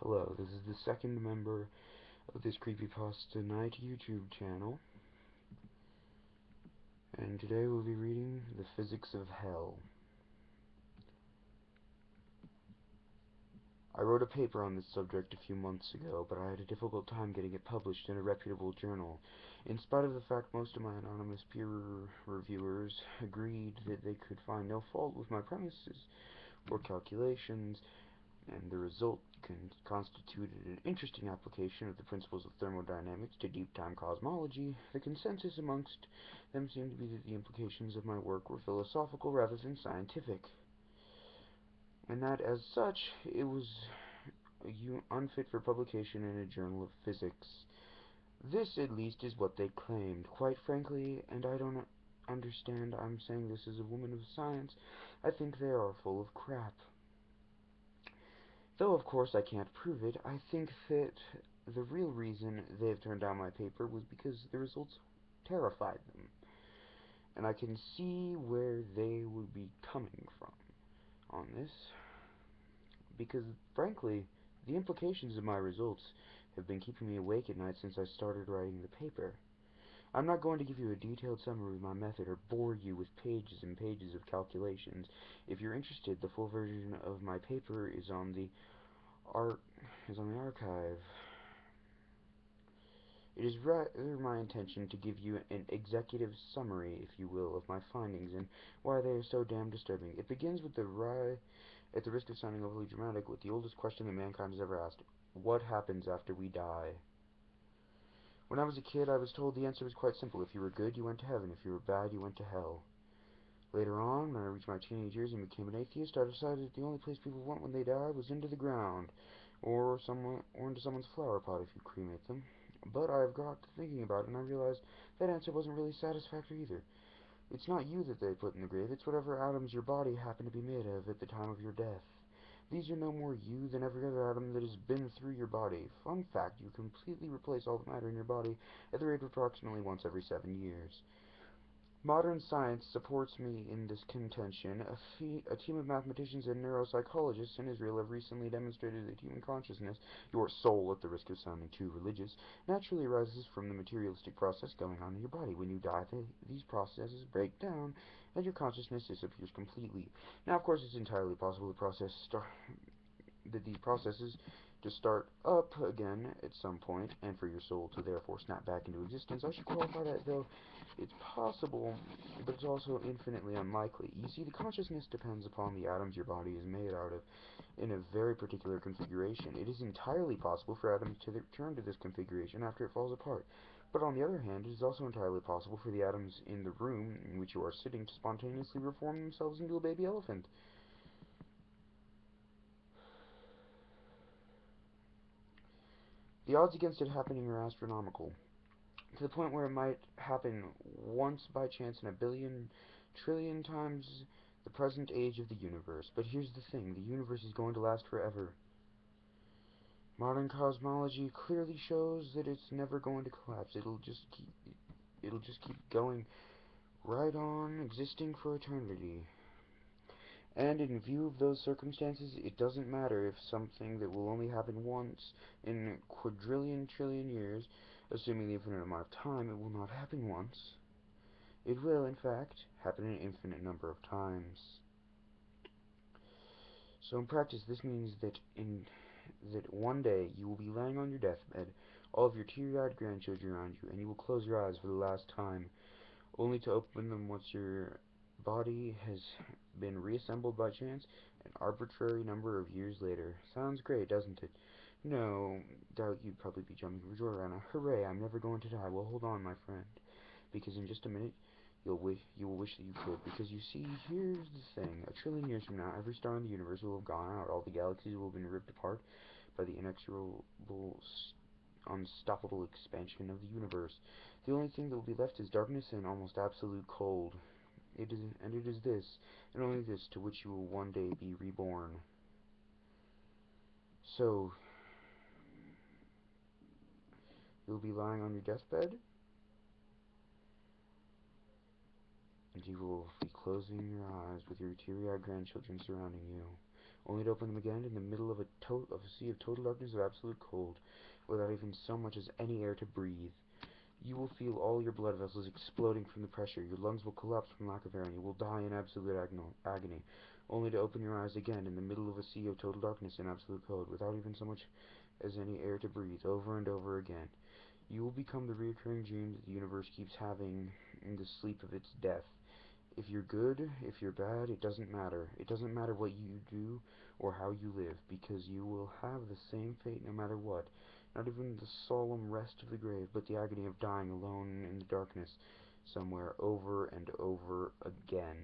Hello, this is the second member of this Creepypasta Night YouTube channel, and today we'll be reading The Physics of Hell. I wrote a paper on this subject a few months ago, but I had a difficult time getting it published in a reputable journal. In spite of the fact most of my anonymous peer reviewers agreed that they could find no fault with my premises or calculations, and the result constituted an interesting application of the principles of thermodynamics to deep-time cosmology, the consensus amongst them seemed to be that the implications of my work were philosophical rather than scientific, and that, as such, it was unfit for publication in a journal of physics. This, at least, is what they claimed. Quite frankly, and I don't understand I'm saying this as a woman of science, I think they are full of crap. Though, of course, I can't prove it, I think that the real reason they've turned down my paper was because the results terrified them. And I can see where they would be coming from on this. Because, frankly, the implications of my results have been keeping me awake at night since I started writing the paper. I'm not going to give you a detailed summary of my method or bore you with pages and pages of calculations. If you're interested, the full version of my paper is on the archive. It is rather my intention to give you an executive summary, if you will, of my findings and why they are so damn disturbing. It begins with at the risk of sounding overly dramatic, with the oldest question that mankind has ever asked: what happens after we die? When I was a kid, I was told the answer was quite simple. If you were good, you went to heaven. If you were bad, you went to hell. Later on, when I reached my teenage years and became an atheist, I decided that the only place people went when they die was into the ground, or into someone's flower pot if you cremate them. But I've got to thinking about it, and I realized that answer wasn't really satisfactory either. It's not you that they put in the grave, it's whatever atoms your body happened to be made of at the time of your death. These are no more you than every other atom that has been through your body. Fun fact, you completely replace all the matter in your body at the rate of approximately once every 7 years. Modern science supports me in this contention. A team of mathematicians and neuropsychologists in Israel have recently demonstrated that human consciousness, your soul, at the risk of sounding too religious, naturally arises from the materialistic process going on in your body. When you die, these processes break down, and your consciousness disappears completely. Now, of course, it's entirely possible these processes to start up again at some point, and for your soul to therefore snap back into existence. I should qualify that, though. It's possible, but it's also infinitely unlikely. You see, the consciousness depends upon the atoms your body is made out of in a very particular configuration. It is entirely possible for atoms to return to this configuration after it falls apart. But on the other hand, it is also entirely possible for the atoms in the room in which you are sitting to spontaneously reform themselves into a baby elephant. The odds against it happening are astronomical, to the point where it might happen once by chance in a billion trillion times the present age of the universe. But here's the thing, the universe is going to last forever. Modern cosmology clearly shows that it's never going to collapse. It'll just keep going right on, existing for eternity. And in view of those circumstances, it doesn't matter if something that will only happen once in quadrillion trillion years, assuming the infinite amount of time, it will not happen once. It will, in fact, happen an infinite number of times. So in practice, this means that one day you will be lying on your deathbed, all of your teary-eyed grandchildren around you, and you will close your eyes for the last time, only to open them once your body has been reassembled by chance an arbitrary number of years later. Sounds great, doesn't it? No doubt you'd probably be jumping for joy right now. Hooray, I'm never going to die. Well, hold on, my friend, because in just a minute you will wish that you could. Because you see, here's the thing: a trillion years from now, every star in the universe will have gone out. All the galaxies will have been ripped apart by the inexorable, unstoppable expansion of the universe. The only thing that will be left is darkness and almost absolute cold. It is this, and only this, to which you will one day be reborn. So, you'll be lying on your deathbed, and you will be closing your eyes with your teary-eyed grandchildren surrounding you, only to open them again in the middle of a sea of total darkness of absolute cold, without even so much as any air to breathe. You will feel all your blood vessels exploding from the pressure, your lungs will collapse from lack of air, and you will die in absolute agony, only to open your eyes again in the middle of a sea of total darkness and absolute cold, without even so much as any air to breathe, over and over again. You will become the recurring dream that the universe keeps having in the sleep of its death. If you're good, if you're bad, it doesn't matter. It doesn't matter what you do or how you live, because you will have the same fate no matter what. Not even the solemn rest of the grave, but the agony of dying alone in the darkness somewhere over and over again.